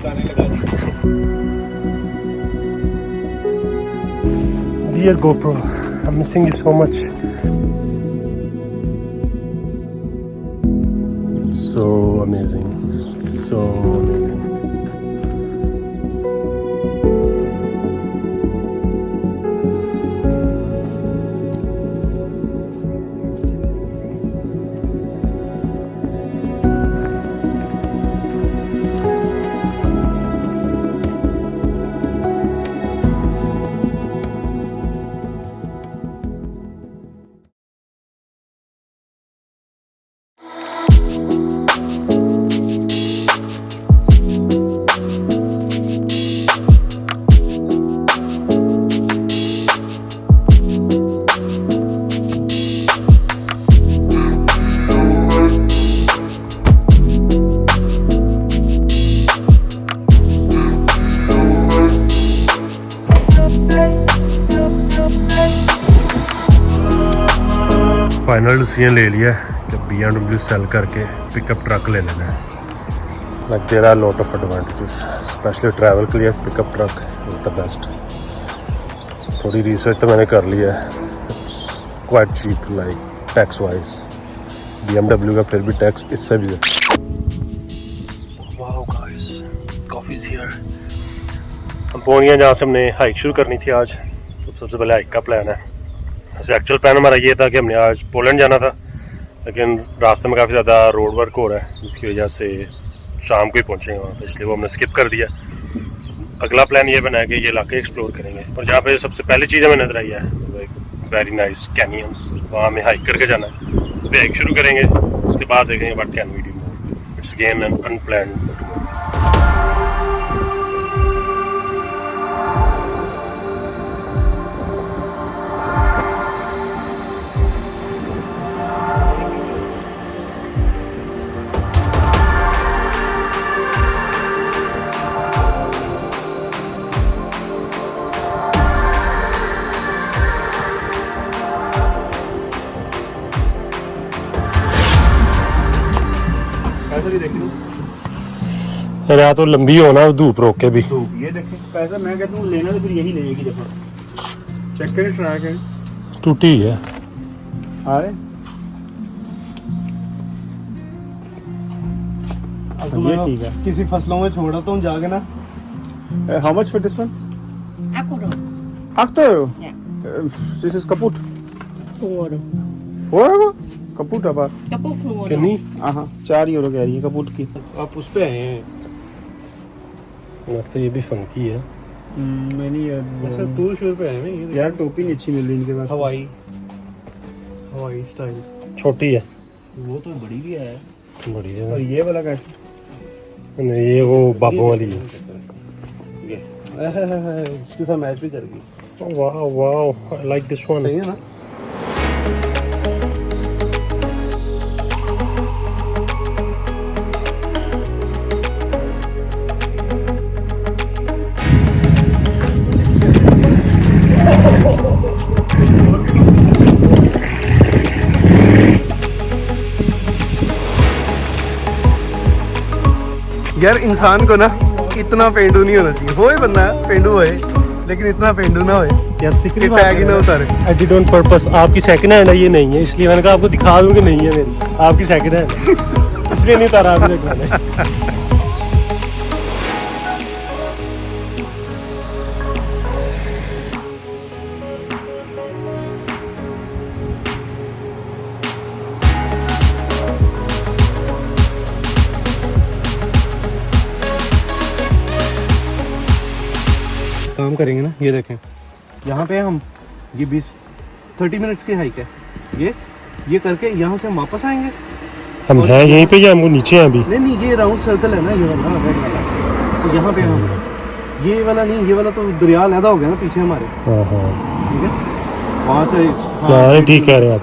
गाने लगा Dear GoPro, I'm missing you so much. So amazing, so amazing. Final decision ले लिया कि BMW सेल करके पिकअप ट्रक ले लेना है. Like there are lot of advantages, specially travel के लिए pickup truck is the best. थोड़ी रिसर्च तो मैंने कर लिया है. It's quite cheap like tax wise. BMW का फिर भी टैक्स इससे भी ज़्यादा. Wow guys, coffee is here. हम पहुँच गए जहाँ से हमने हाइक शुरू करनी थी आज. तो सबसे पहले हाइक का प्लान है. वैसे एक्चुअल प्लान हमारा ये था कि हमने आज पोलैंड जाना था, लेकिन रास्ते में काफ़ी ज़्यादा रोड वर्क हो रहा है जिसकी वजह से शाम को ही पहुँचेंगे वहाँ पे, इसलिए वो हमने स्किप कर दिया. अगला प्लान ये बना है कि ये इलाके एक्सप्लोर करेंगे. और जहाँ पे सबसे पहली चीज़ हमें नजर आई है वेरी नाइस कैनियंस, वहाँ हमें हाइक करके जाना है. तो हाइक शुरू करेंगे, उसके बाद देखेंगे what can we do more. It's again an unplanned. रात तो लंबी हो ना धूप रोक के भी. ये देखें पैसा मैं कहता हूँ लेना तो फिर यही ले एक ही दफा. चेक करें, ट्राई करें. टूटी है. अरे अब ये ठीक है. किसी फसलों में छोड़ा तो हम जाके ना. How much for this one? €8. This is kaputt. 4 €? कपूट है बात. कितनी? हाँ 4 यूरो कह रही है कपूट की. आप उस पे आए हैं. वैसे ये भी फंकी है. मैंने ऐसा टूर शूर पे आए हैं यार. टोपी नहीं अच्छी मिल रही इनके पास. हवाई स्टाइल. छोटी है. वो तो बड़ी भी है. बड़ी है. और ये वाला कैसे? नहीं ये वो बाबू वाली है. ये इसके साथ मैच भी कर गई. वाह वाह, आई लाइक दिस वन. सही है ना. यार इंसान को ना इतना पेंडू नहीं होना चाहिए. होए बंदा पेंडू होए, लेकिन इतना पेंडू ना होए यार टैग ही ना उतारे. Edit on purpose. आपकी सेकंड हैंड है, ये नहीं है, इसलिए मैंने कहा आपको दिखा दूं कि नहीं है मेरी. आपकी सेकंड हैंड इसलिए नहीं उतारा आपने. काम करेंगे ना. ये देखें यहाँ पे हम ये 20-30 मिनट्स की हाइक है. ये करके यहाँ से हम वापस आएंगे. हम हैं यहीं पे या हमको नीचे हैं अभी? नहीं ये राउंड सर्कल है ना ये वाला रेड वाला. तो यहाँ पे हम ये वाला नहीं, ये वाला तो दरिया लहदा हो गया ना पीछे हमारे. ठीक है वहाँ से. ठीक कह रहे हैं आप.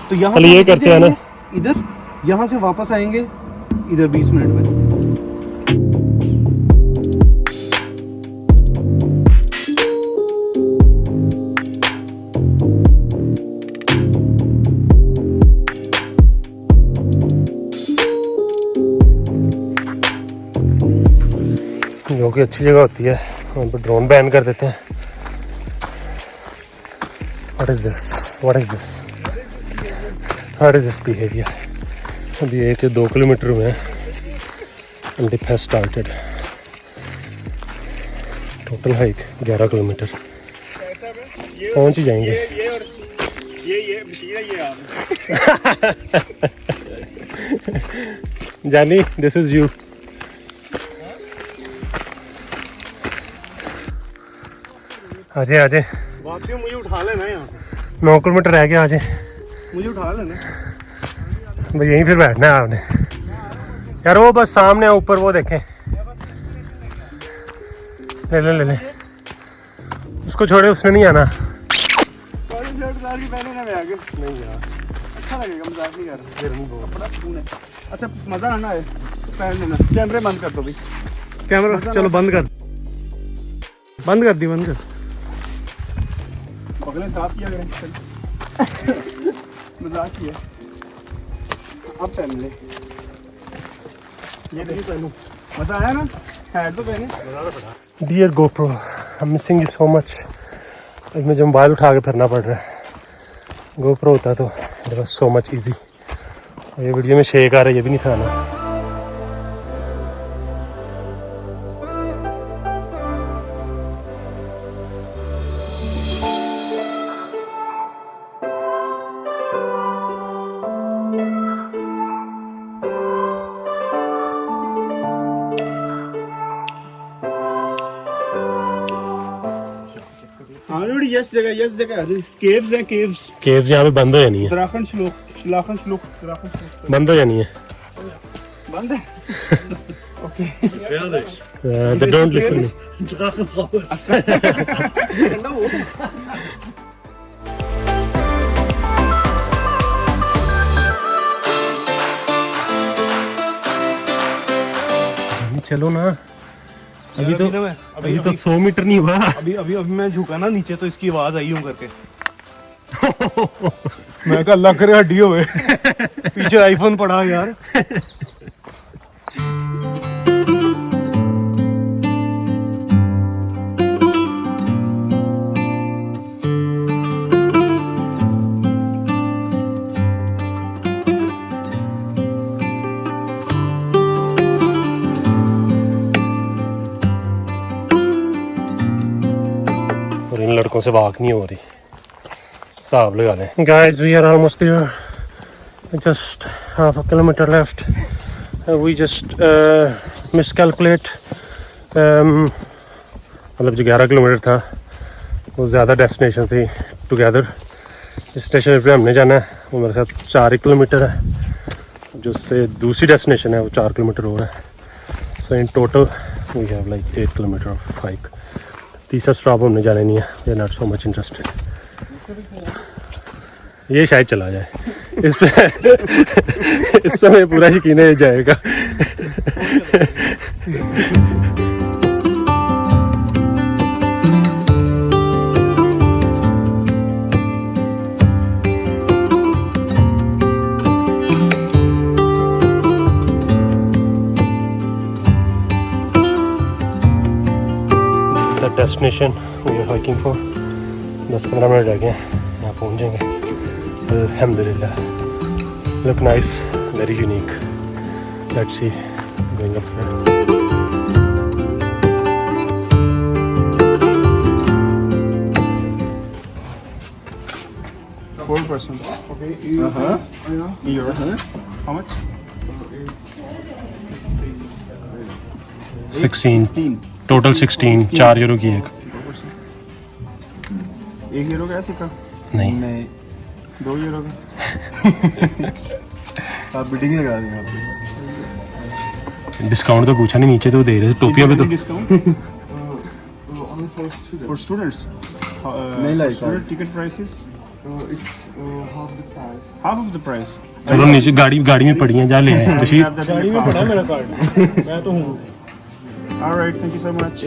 तो यहाँ ये करते हैं ना इधर, यहाँ से वापस आएंगे इधर 20 मिनट में. जो कि अच्छी जगह होती है वहाँ पर ड्रोन बैन कर देते हैं। What is this behaviour. अभी 1-2 किलोमीटर में dip has started. Total hike 11 kilometre, पहुँच ही जाएंगे। जानी, दिस इज यू। आजे वापसी मुझे उठा लेना यहाँ से। 9 किलोमीटर रह गया। आजे मुझे उठा लेना भाई, यहीं फिर बैठना है आपने यार। वो बस सामने है ऊपर, वो देखें। ले ले उसको छोड़े, उसने नहीं आना। नहीं यार, अच्छा लगेगा, मजाक नहीं कर रहा। बड़ा सुकून है। अच्छा मजा आना है पहन लेना। कैमरे बंद कर दो भाई, कैमरा चलो बंद कर दी। बगलें साफ किया गया। मजाक किया। अब पहन ले, ये नहीं पहनूं। मजा आया ना? हैट तो पहने। Dear GoPro, I am missing you so much. अब मुझे मोबाइल उठा के फिरना पड़ रहा है। गोप्रो होता तो it was so much easy. ये वीडियो में शेक आ रहा है, ये भी नहीं था ना। यस जगह है। केव्स हैं, केव्स यहाँ पे बंद हो जानी है। उत्तराखंड श्लोक बंद हो जानी है। बंद है। Okay, they don't listen me. चलो ना, अभी तो 100 मीटर नहीं हुआ। अभी मैं झुका ना नीचे तो इसकी आवाज आई हूँ करके। मैं कहा अल्लाह करे हड्डी होवे। पीछे आईफोन पड़ा यार। और इन लड़कों से वाक नहीं हो रही, हिसाब लगा लें। Guys, we are almost there, just half a kilometre left. We just miscalculate, मतलब जो 11 किलोमीटर था वो ज़्यादा डेस्टिनेशन थी टुगेदर। जिस स्टेशन पे हमने जाना है वो मेरे साथ 4 किलोमीटर है, जो उससे दूसरी डेस्टिनेशन है वो 4 किलोमीटर और है। So in total we have like 8 kilometre of hike. तीसरा स्टॉप हमने जाने नहीं है, we are not so much interested. ये शायद चला जाए, इस पे मैं पूरा यकीन है ये जाएगा। Destination we are hiking for. 10-15 minute रह गए हैं, यहाँ पहुँच जाएंगे अल्हम्दुलिल्लाह। Look nice, very unique. Let's see going up there. Okay, Euro. How much? 16 total 16, 4 euro की एक। 1 यूरो का है सिक्का? नहीं, 2 यूरो का। आप बिडिंग लगा देंगे आप। डिस्काउंट तो पूछा नहीं, नीचे तो दे रहे थे टोपियों पे तो। Discount for students. नहीं like student ticket prices It's half the price. Half of the price. चलो नीचे गाड़ी में पड़ी हैं, जा ले आए। तशीर गाड़ी में पड़ा मेरा कार्ड। मैं तो हूँ। Alright, thank you so much.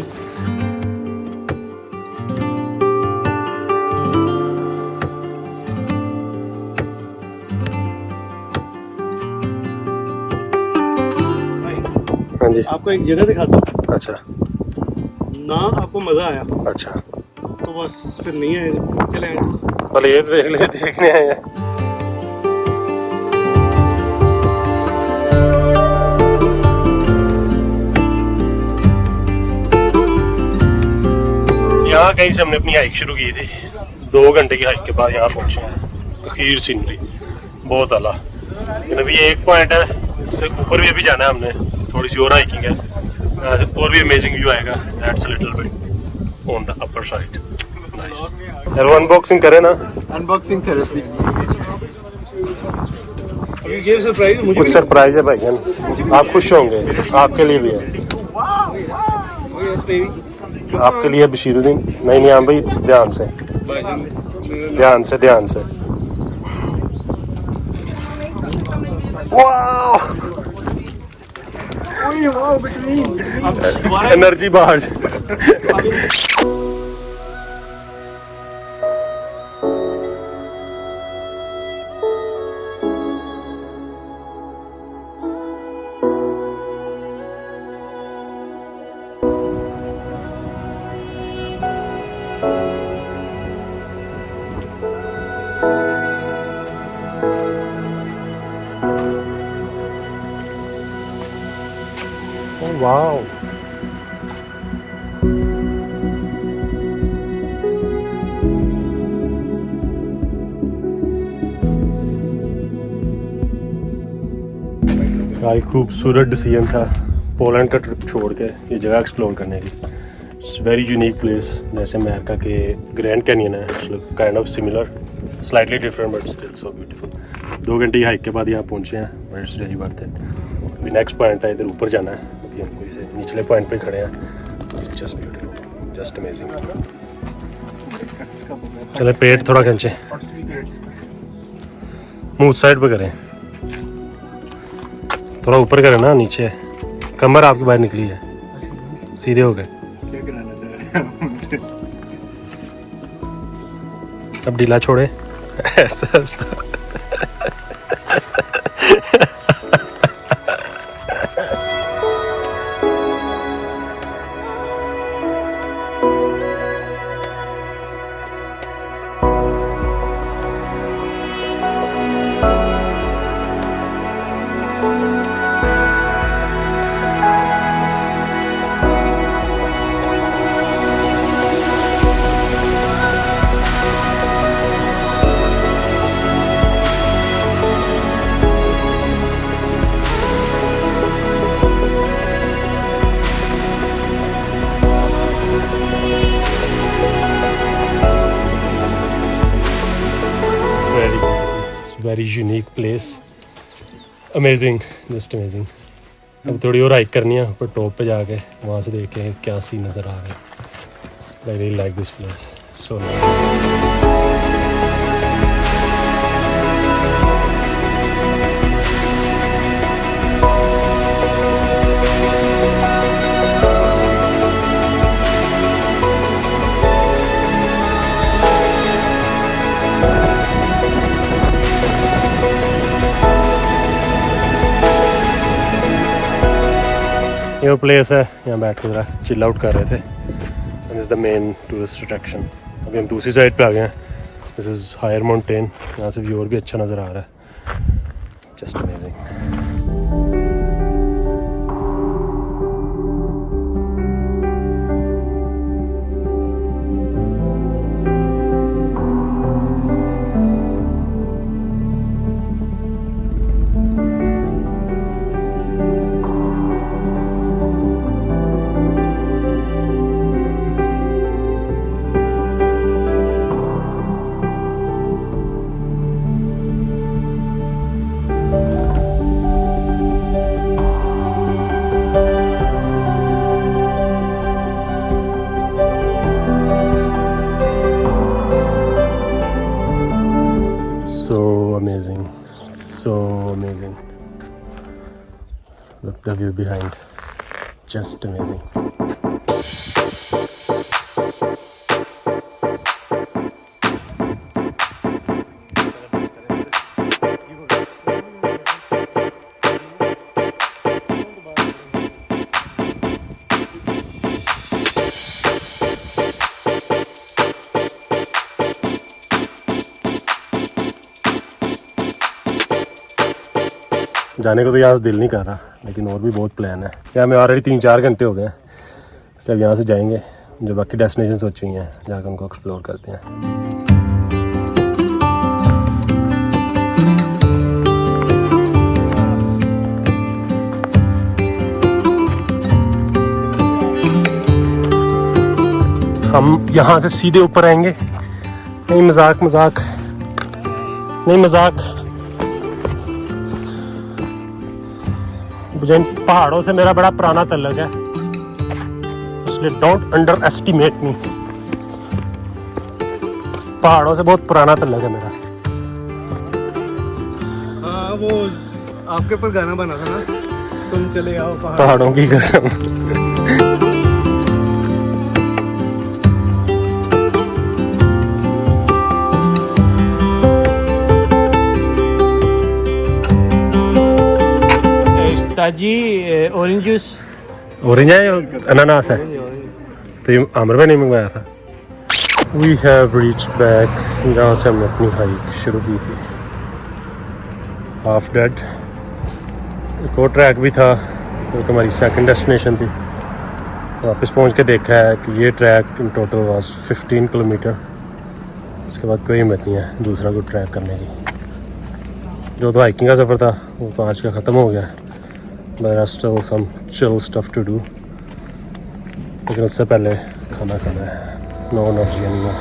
हाँ जी, आपको एक जगह दिखाता हूँ। अच्छा ना आपको मज़ा आया अच्छा, तो बस फिर नहीं आएगा, चले आएंगे। पहले ये तो देख ले, देखने आए हैं। यहाँ कहीं से हमने अपनी हाइक शुरू की थी, 2 घंटे की हाइक के बाद यहाँ पहुँचे हैं। अखीर सीनरी बहुत आला, लेकिन अभी एक पॉइंट है, इससे ऊपर भी अभी जाना है हमने, थोड़ी सी और हाइकिंग है, यहाँ से और भी अमेजिंग व्यू आएगा। That's a little bit on the upper side. Nice यार, वो अनबॉक्सिंग करे ना, Unboxing therapy. ये सरप्राइज मुझे कुछ सरप्राइज है भाईजान, आप खुश होंगे, आपके लिए भी है, आपके लिए बशीरुद्दीन। नहीं हाँ भाई, ध्यान से ध्यान से ध्यान से। एनर्जी बाहर। वाओ, भाई खूबसूरत डिसीजन था पोलैंड का ट्रिप छोड़ के ये जगह एक्सप्लोर करने की। इट्स वेरी यूनिक प्लेस, जैसे अमेरिका के ग्रैंड कैनियन है, it's kind of similar, slightly different but still so beautiful. 2 घंटे की हाइक के बाद यहाँ पहुँचे हैं, but it's really worth it. अभी नेक्स्ट पॉइंट है, इधर ऊपर जाना है, अभी हमको इसे निचले पॉइंट पे खड़े हैं। Just beautiful, just amazing. चले पेट थोड़ा खींचे, मुंह साइड पे करें, थोड़ा ऊपर करें ना, नीचे कमर आपकी बाहर निकली है, सीधे हो गए। अब ढीला छोड़े, ऐसा ऐसा। Very unique place, amazing, just amazing. अब थोड़ी और हाइक करनी है ऊपर टॉप पे जाके, वहाँ से देखें क्या सीन नज़र आ रहा है। I really like this place, so nice. ये प्लेस है, यहाँ बैठ के जरा चिल आउट कर रहे थे। This is the main tourist attraction. अभी हम दूसरी साइड पे आ गए हैं, दिस इज़ हायर माउंटेन, यहाँ से व्यू और भी अच्छा नज़र आ रहा है, just amazing. So amazing. Look the view behind, just amazing. जाने को तो यहाँ से दिल नहीं कर रहा, लेकिन और भी बहुत प्लान है। यहाँ में ऑलरेडी 3-4 घंटे हो गए हैं, इसलिए अब यहाँ से जाएंगे, जो बाकी डेस्टिनेशन सोची हुई हैं जाकर उनको एक्सप्लोर करते हैं। हम यहाँ से सीधे ऊपर आएंगे। नहीं मजाक नहीं मजाक। मुझे इन पहाड़ों से मेरा बड़ा पुराना तल्लक है, इसलिए डोंट अंडर एस्टिमेट मी। पहाड़ों से बहुत पुराना तल्लक है मेरा। हाँ वो आपके ऊपर गाना बना था ना, तुम चले आओ पहाड़ों की कसम। ताजी ऑरेंज जूस। ऑरेंज है या अनानास है? तो ये आमर में नहीं मंगवाया था। वी हैव रीच बैक, जहाँ से हमने अपनी हाइक शुरू की थी। Half dead. एक और ट्रैक भी था जो कि हमारी सेकंड डेस्टिनेशन थी। वापस पहुँच के देखा है कि ये track in total was 15 kilometre. उसके बाद कोई हिम्मत नहीं है दूसरा कोई ट्रैक करने की। जो तो हाइकिंग का सफ़र था वो तो आज का ख़त्म हो गया। There are still some chill stuff to do, लेकिन उससे पहले खाना खाना है। No energy anymore.